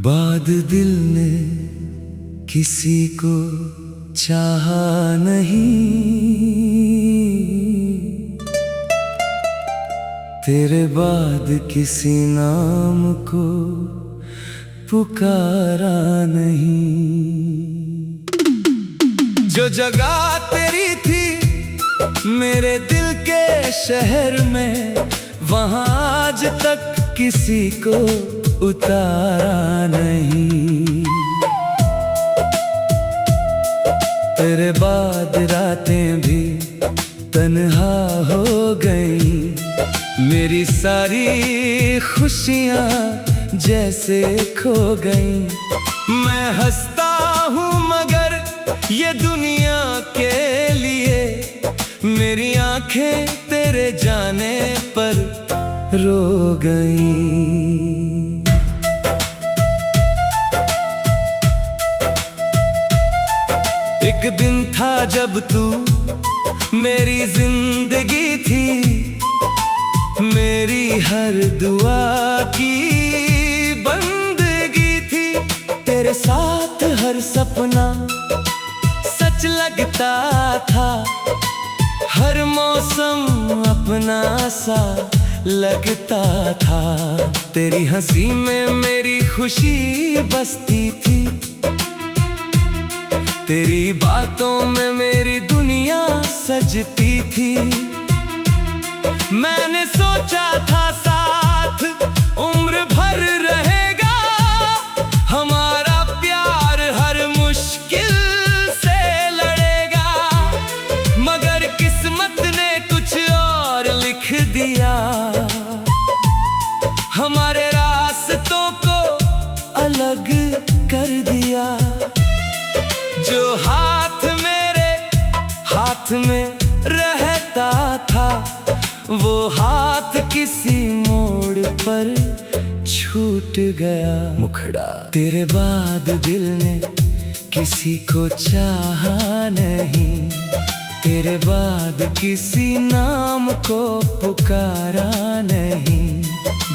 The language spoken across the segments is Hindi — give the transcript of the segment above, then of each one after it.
बाद दिल ने किसी को चाहा नहीं, तेरे बाद किसी नाम को पुकारा नहीं। जो जगह तेरी थी मेरे दिल के शहर में, वहां आज तक किसी को उतारा नहीं। तेरे बाद रातें भी तन्हा हो गई, मेरी सारी खुशियां जैसे खो गई। मैं हंसता हूँ मगर ये दुनिया के लिए, मेरी आंखें तेरे जाने पर रो गई। एक दिन था जब तू मेरी जिंदगी थी, मेरी हर दुआ की बंदगी थी। तेरे साथ हर सपना सच लगता था, हर मौसम अपना सा लगता था। तेरी हंसी में मेरी खुशी बसती थी, तेरी बातों में मेरी दुनिया सजती थी। मैंने सोचा था साथ उम्र भर रहेगा, हमारा प्यार हर मुश्किल से लड़ेगा। मगर किस्मत ने कुछ और लिख दिया, हमारे रास्तों को अलग कर दिया। जो हाथ मेरे हाथ में रहता था, वो हाथ किसी मोड़ पर छूट गया। मुखड़ा तेरे बाद दिल ने किसी को चाहा नहीं, तेरे बाद किसी नाम को पुकारा नहीं।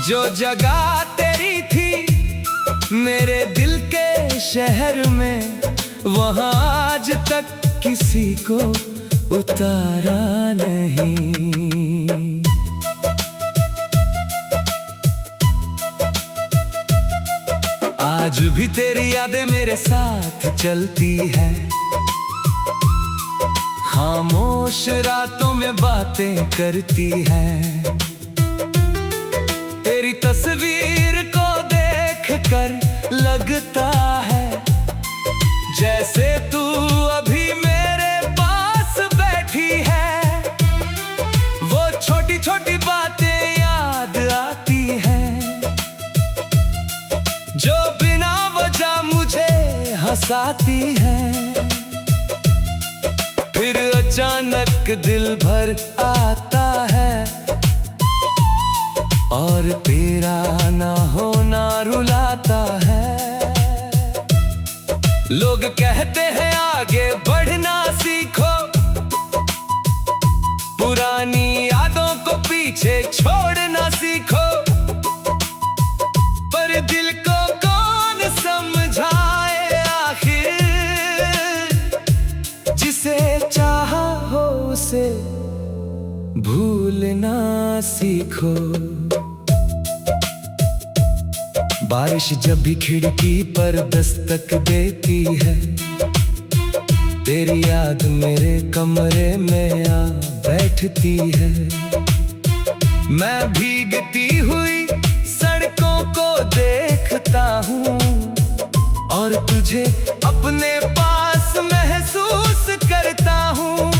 जो जगह तेरी थी मेरे दिल के शहर में, वहां आज तक किसी को उतारा नहीं। आज भी तेरी यादें मेरे साथ चलती है, खामोश रातों में बातें करती है। तेरी तस्वीर को देखकर लगता है जैसे तू अभी मेरे पास बैठी है। वो छोटी छोटी बातें याद आती हैं, जो बिना वजह मुझे हंसाती हैं। फिर अचानक दिल भर आता है, और तेरा ना होना रुलाता है। लोग कहते हैं आगे बढ़ना सीखो, पुरानी यादों को पीछे छोड़ना सीखो। पर दिल को कौन समझाए आखिर, जिसे चाहा हो उसे भूलना सीखो। बारिश जब भी खिड़की पर दस्तक देती है, तेरी याद मेरे कमरे में आ बैठती है। मैं भीगती हुई सड़कों को देखता हूँ, और तुझे अपने पास महसूस करता हूँ।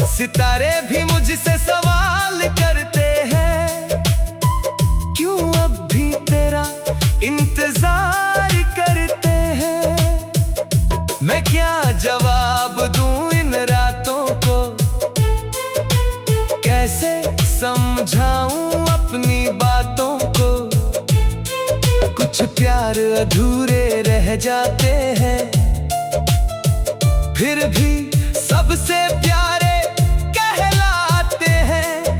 सितारे भी मुझसे सवाल करते हैं, क्यों अब भी तेरा इंतजार करते हैं। मैं क्या जवाब दूं इन रातों को, कैसे समझाऊं अपनी बातों को। कुछ प्यार अधूरे रह जाते हैं, फिर भी सब सबसे प्यारे कहलाते हैं।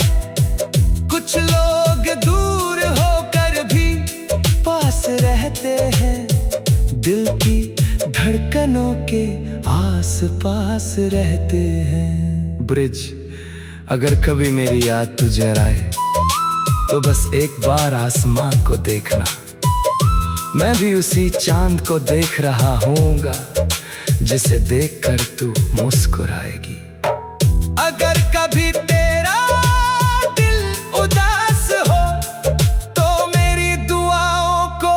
कुछ लोग दूर होकर भी पास रहते हैं, दिल की धड़कनों के आस पास रहते हैं। ब्रिज, अगर कभी मेरी याद तुझे आए तो बस एक बार आसमां को देखना, मैं भी उसी चांद को देख रहा हूँगा जिसे देखकर तू मुस्कुराएगी। अगर कभी तेरा दिल उदास हो तो मेरी दुआओं को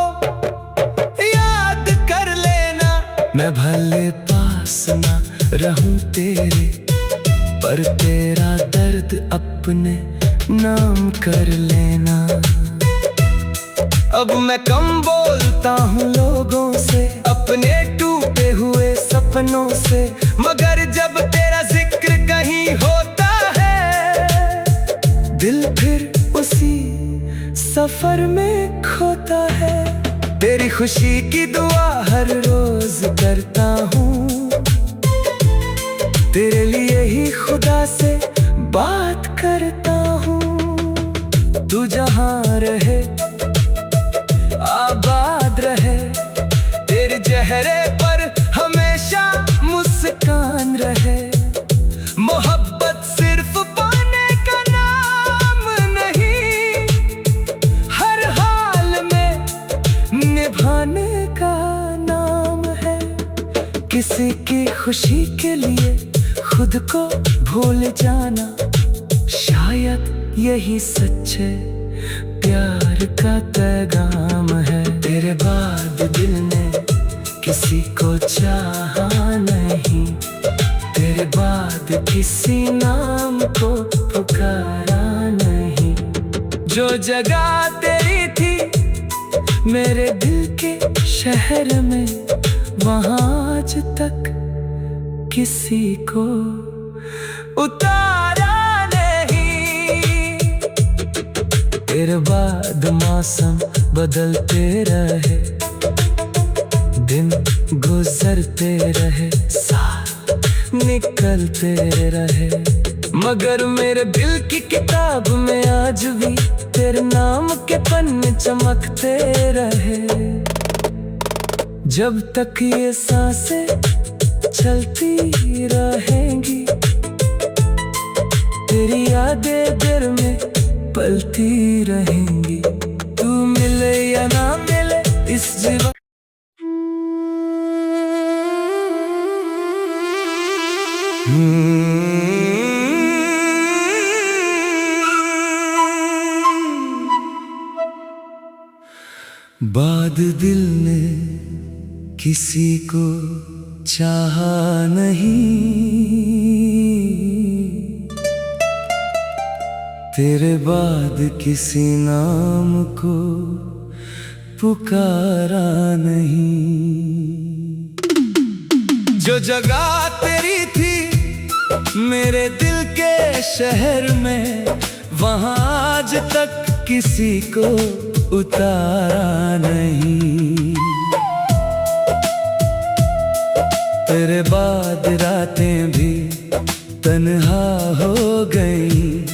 याद कर लेना। मैं भले पास ना रहूं तेरे, पर तेरा दर्द अपने नाम कर लेना। अब मैं कम बोलता हूँ लोगों से, अपने टूटे हुए सपनों से, मगर जब तेरा जिक्र कहीं होता है, दिल फिर उसी सफर में खोता है। तेरी खुशी की दुआ हर रोज करता हूँ, तेरे लिए ही खुदा से बात करता हूँ। तू जहाँ रहे आबाद रहे, तेरे चेहरे पर हमेशा मुस्कान रहे। मोहब्बत सिर्फ पाने का नाम नहीं, हर हाल में निभाने का नाम है। किसी की खुशी के लिए खुद को भूल जाना, शायद यही सच्चे प्यार का पैगाम है। तेरे बाद दिल ने किसी को चाहा नहीं, तेरे बाद किसी नाम को पुकारा नहीं। जो जगह तेरी थी मेरे दिल के शहर में, वहाँ आज तक किसी को उतारा नहीं। तेरे बाद मौसम बदलते रहे, दिन गुजरते रहे, साल निकलते रहे, मगर मेरे दिल की किताब में आज भी तेरे नाम के पन्ने चमकते रहे। जब तक ये सांसें चलती रहेंगी, तेरी यादें दिल में पलती रहेंगी। तू मिले या ना मिले इस जीवन बाद दिल ने किसी को चाहा नहीं, तेरे बाद किसी नाम को पुकारा नहीं। जो जगह तेरी थी मेरे दिल के शहर में, वहाँ आज तक किसी को उतारा नहीं। तेरे बाद रातें भी तन्हा हो गई,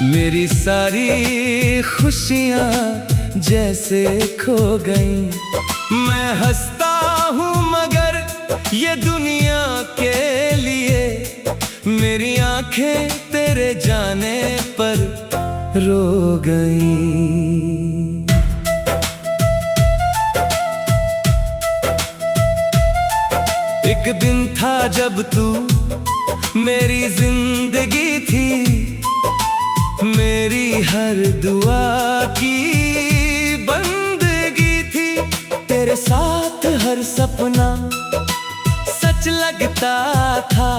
मेरी सारी खुशियाँ जैसे खो गई। मैं हंसता हूँ मगर ये दुनिया के लिए, मेरी आंखें तेरे जाने पर रो गई। एक दिन था जब तू मेरी जिंदगी थी, मेरी हर दुआ की बंदगी थी। तेरे साथ हर सपना सच लगता था,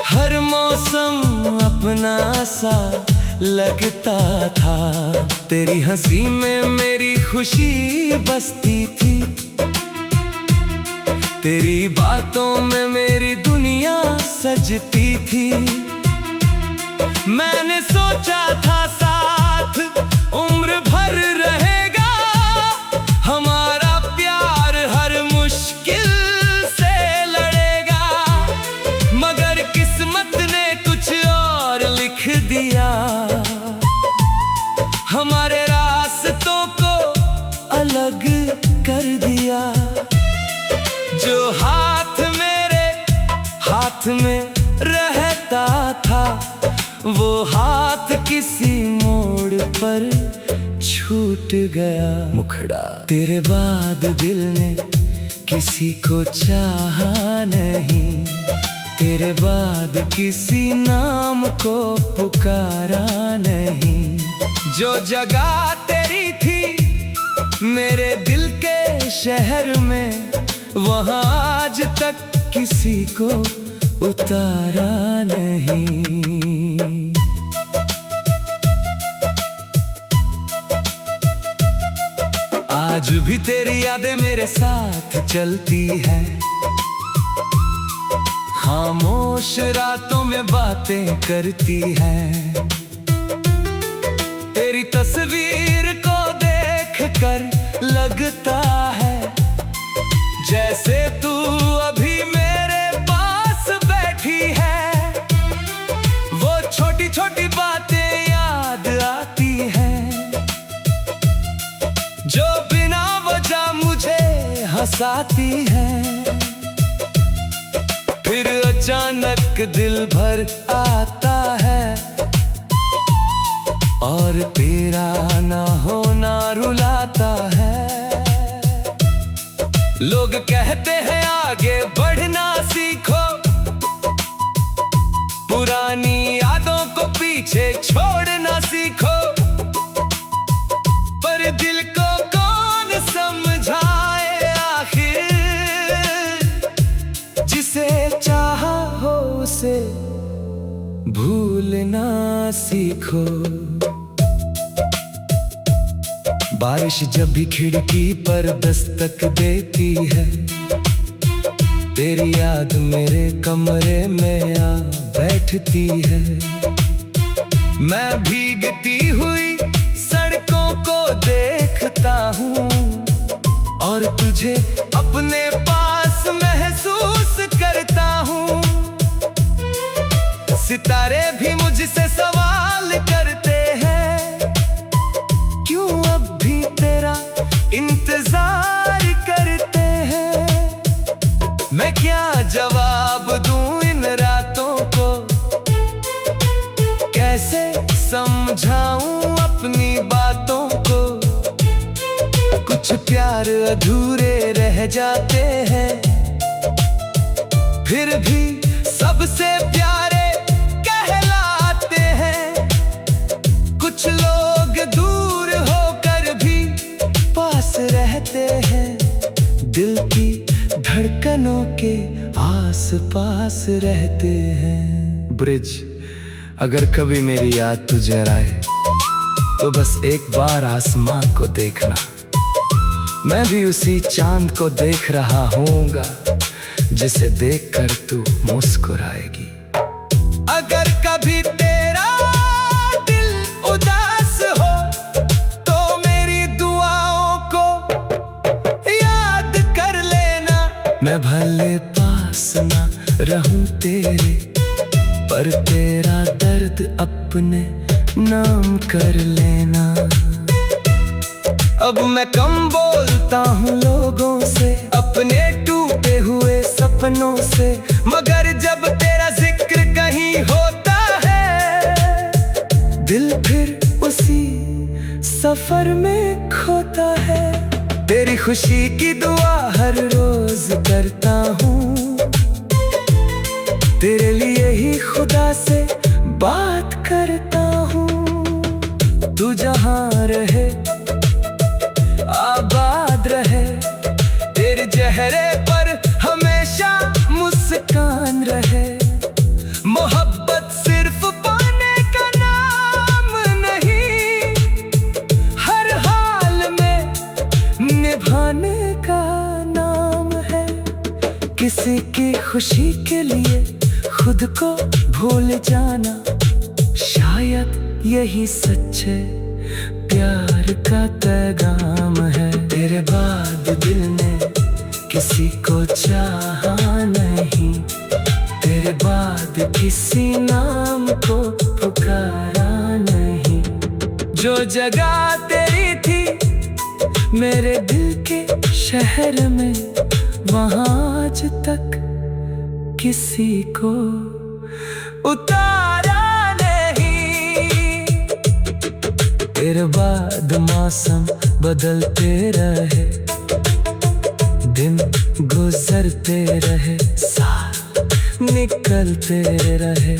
हर मौसम अपना सा लगता था। तेरी हंसी में मेरी खुशी बसती थी, तेरी बातों में मेरी दुनिया सजती थी। मैंने सोचा था साथ उम्र भर रहेगा, हमारा प्यार हर मुश्किल से लड़ेगा, मगर हाथ में रहता था, वो हाथ किसी मोड़ पर छूट गया। मुखड़ा तेरे बाद दिल ने किसी को चाहा नहीं, तेरे बाद किसी नाम को पुकारा नहीं। जो जगह तेरी थी मेरे दिल के शहर में, वहाँ आज तक किसी को उतारा नहीं। आज भी तेरी यादें मेरे साथ चलती है, खामोश रातों में बातें करती है। तेरी तस्वीर को देखकर लगता है जैसे तू अभी मेरे पास बैठी है। वो छोटी छोटी बातें याद आती हैं जो बिना वजह मुझे हंसाती हैं। फिर अचानक दिल भर आता है और तेरा ना होना रुलाता है। लोग कहते हैं आगे बढ़ना सीखो, पुरानी यादों को पीछे छोड़ना सीखो। पर दिल को कौन समझाए आखिर, जिसे चाहा हो उसे भूलना सीखो। बारिश जब भी खिड़की पर दस्तक देती है, तेरी याद मेरे कमरे में आ बैठती है। मैं भीगती हुई सड़कों को देखता हूँ और तुझे अपने पास महसूस करता हूँ। सितारे भी मुझसे सवाल करते हैं, क्यों अब भी तेरा इंतजार करते हैं। मैं क्या जवाब दूं इन रातों को, कैसे समझाऊं अपनी बातों को। कुछ प्यार अधूरे रह जाते हैं, फिर भी सबसे प्यारे कहलाते हैं। कुछ लोग दूर होकर भी पास रहते हैं, दिल की धड़कनों के आस पास रहते हैं। ब्रिज, अगर कभी मेरी याद तुझे आए तो बस एक बार आसमां को देखना, मैं भी उसी चांद को देख रहा हूँगा जिसे देखकर तू मुस्कुराएगी। अगर कभी तेरा दिल उदास हो तो मेरी दुआओं को याद कर लेना। मैं भले पास ना रहूं तेरे, पर तेरा दर्द अपने नाम कर लेना। अब मैं कम बोलता हूँ लोगों से, अपने टूटे हुए सपनों से, मगर जब तेरा जिक्र कहीं होता है, दिल फिर उसी सफर में खोता है। तेरी खुशी की दुआ हर रोज करता हूँ, तेरे लिए ही खुदा से बात करता हूँ। तू जहाँ रहे आबाद रहे, तेरे चेहरे पर हमेशा मुस्कान रहे। मोहब्बत सिर्फ पाने का नाम नहीं, हर हाल में निभाने का नाम है। किसी की खुशी के लिए खुद को भूल जाना, शायद यही सच्चे प्यार का पैगाम है। तेरे बाद दिल ने किसी को चाहा नहीं, तेरे बाद किसी नाम को पुकारा नहीं। जो जगह तेरी थी मेरे दिल के शहर में, वहाँ आज तक किसी को उतारा नहीं। तेरे बाद मौसम बदलते रहे, दिन गुजरते रहे, साल निकलते रहे,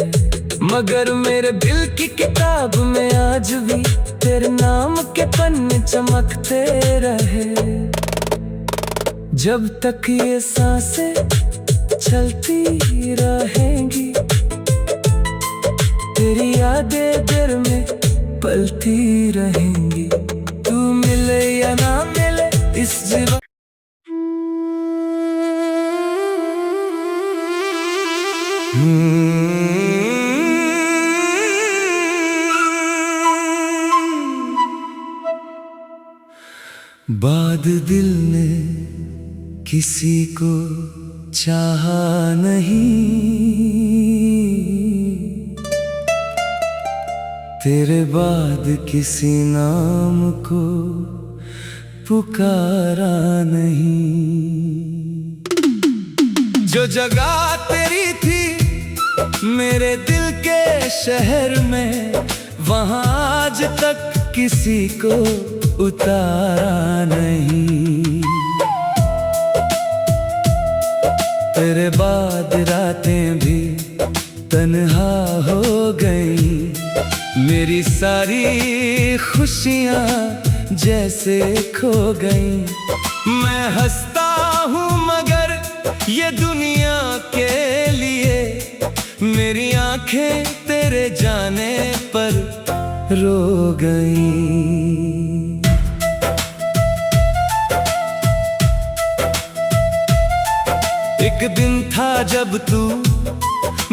मगर मेरे दिल की किताब में आज भी तेरे नाम के पन्ने चमकते रहे। जब तक ये सांसें चलती रहेंगी, तेरी यादें दिल में पलती रहेंगी। तू मिले या ना मिले इस जीवन बाद दिल ने किसी को चाहा नहीं, तेरे बाद किसी नाम को पुकारा नहीं। जो जगह तेरी थी मेरे दिल के शहर में, वहां आज तक किसी को उतारा नहीं। तेरे बाद रातें भी तन्हा हो गई, मेरी सारी खुशियां जैसे खो गई। मैं हंसता हूँ मगर ये दुनिया के लिए, मेरी आंखें तेरे जाने पर रो गई। एक दिन था जब तू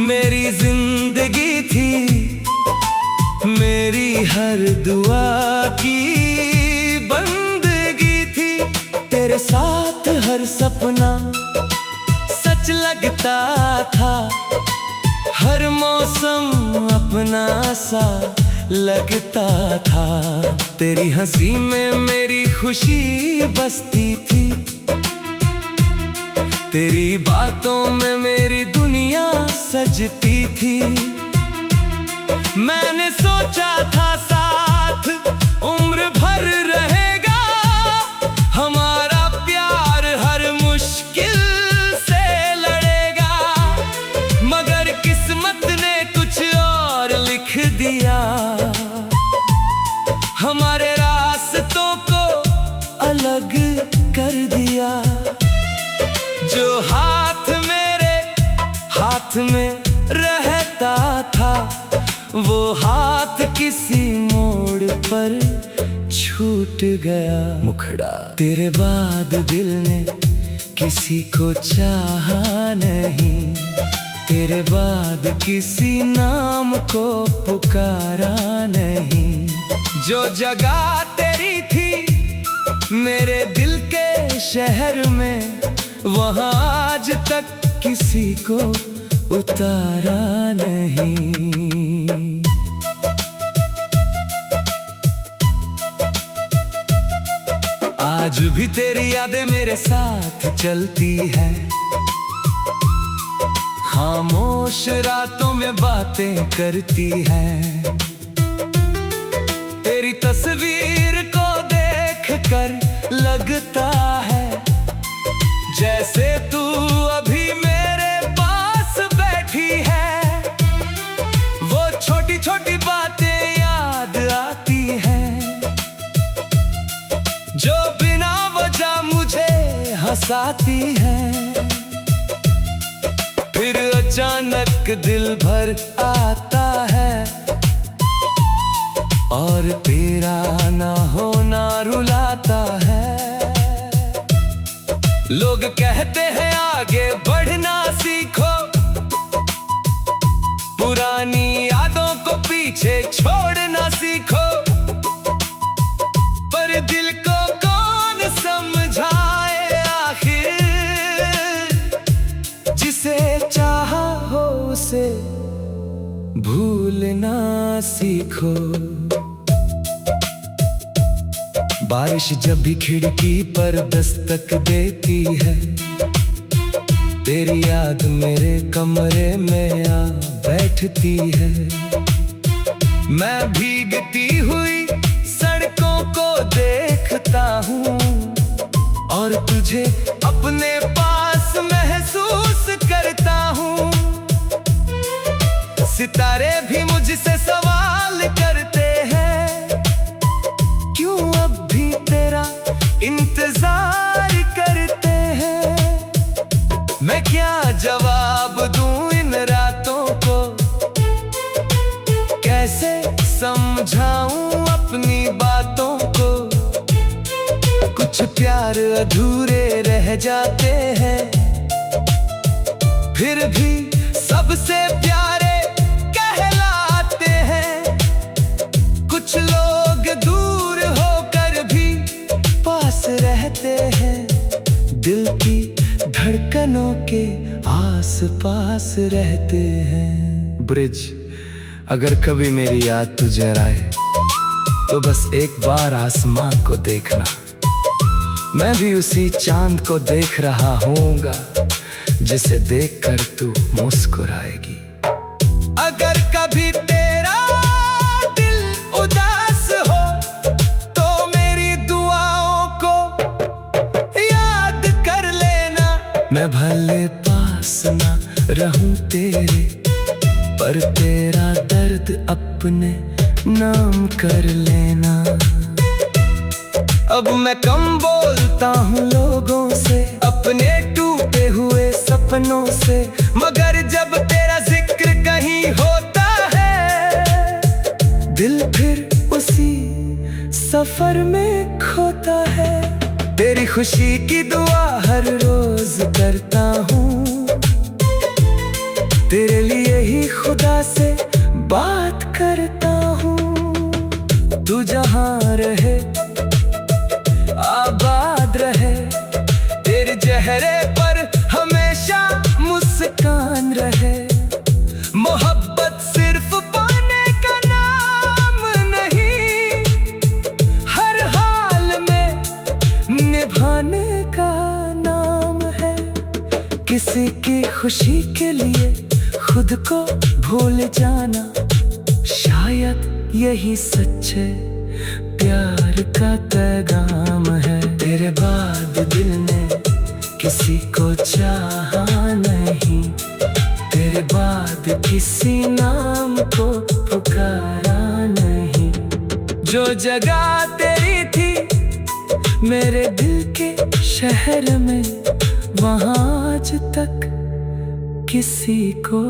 मेरी जिंदगी थी, मेरी हर दुआ की बंदगी थी। तेरे साथ हर सपना सच लगता था, हर मौसम अपना सा लगता था। तेरी हंसी में मेरी खुशी बसती थी, तेरी बातों में मेरी दुनिया सजती थी। मैंने सोचा था साथ उम्र भर रहेगा, हमारा प्यार हर मुश्किल से लड़ेगा, मगर किस्मत ने कुछ और लिख दिया। हमारे रास्तों को अलग कर दिया। जो हाथ मेरे हाथ में रहता था, वो हाथ किसी मोड़ पर छूट गया। मुखड़ा तेरे बाद दिल ने किसी को चाहा नहीं, तेरे बाद किसी नाम को पुकारा नहीं। जो जगह तेरी थी मेरे दिल के शहर में, वहां आज तक किसी को उतारा नहीं। आज भी तेरी यादें मेरे साथ चलती है, खामोश रातों में बातें करती है। तेरी तस्वीर को देख कर लगता है जैसे तू अभी मेरे पास बैठी है। वो छोटी छोटी बातें याद आती हैं, जो बिना वजह मुझे हंसाती हैं। फिर अचानक दिल भर आता है, और तेरा ना होना रुलाता है। लोग कहते हैं आगे बढ़ना सीखो, पुरानी यादों को पीछे छोड़ना सीखो। पर दिल को कौन समझाए आखिर, जिसे चाहा हो उसे भूलना सीखो। बारिश जब भी खिड़की पर दस्तक देती है, तेरी याद मेरे कमरे में आ बैठती है। मैं भीगती हुई सड़कों को देखता हूँ और तुझे अपने पास महसूस करता हूँ। सितारे भी मुझसे सवाल करते हैं, क्यों अब भी तेरा इंतजार करते हैं। मैं क्या जवाब दूं इन रातों को, कैसे समझाऊं अपनी बातों को। कुछ प्यार अधूरे रह जाते हैं, फिर भी सबसे प्यारे कहलाते हैं। कुछ लोग दूर होकर भी पास रहते हैं, दिल की धड़कनों के आस पास रहते हैं। ब्रिज, अगर कभी मेरी याद तुझे आए तो बस एक बार आसमां को देखना। मैं भी उसी चांद को देख रहा हूँगा जिसे देखकर तू मुस्कुराएगी। अगर कभी तेरा दिल उदास हो तो मेरी दुआओं को याद कर लेना। मैं भले पास ना रहूं तेरे, पर तेरा दर्द अपने नाम कर लेना। अब मैं कम बोलता हूँ लोगों से, अपने टूटे हुए सपनों से, मगर जब तेरा जिक्र कहीं होता है, दिल फिर उसी सफर में खोता है। तेरी खुशी की दुआ हर रोज करता हूँ, तेरे लिए ही खुदा से बात करता हूँ। तू जहाँ रहे आबाद रहे, तेरे चेहरे पर हमेशा मुस्कान रहे। मोहब्बत सिर्फ पाने का नाम नहीं, हर हाल में निभाने का नाम है। किसी की खुशी के लिए खुद को भूल जाना, शायद यही सच्चे प्यार का पैगाम है। तेरे बाद दिल ने किसी को चाहा नहीं, तेरे बाद किसी नाम को पुकारा नहीं। जो जगह तेरी थी मेरे दिल के शहर में, वहाँ आज तक किसी को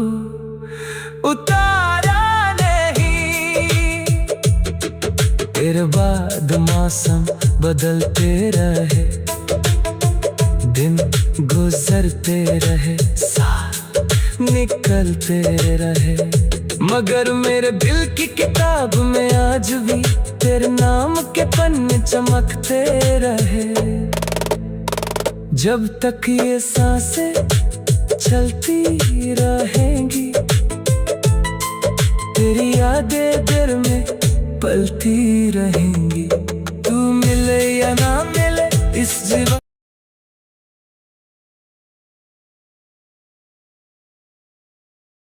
उतारा नहीं। तेरे बाद मौसम बदलते रहे, दिन गुजरते रहे, साल निकलते रहे, मगर मेरे दिल की किताब में आज भी तेरे नाम के पन्ने चमकते रहे। जब तक ये सांसें चलती रहेंगी, तेरी यादें दिल में पलती रहेंगी। तू मिले या ना मिले इस जीवन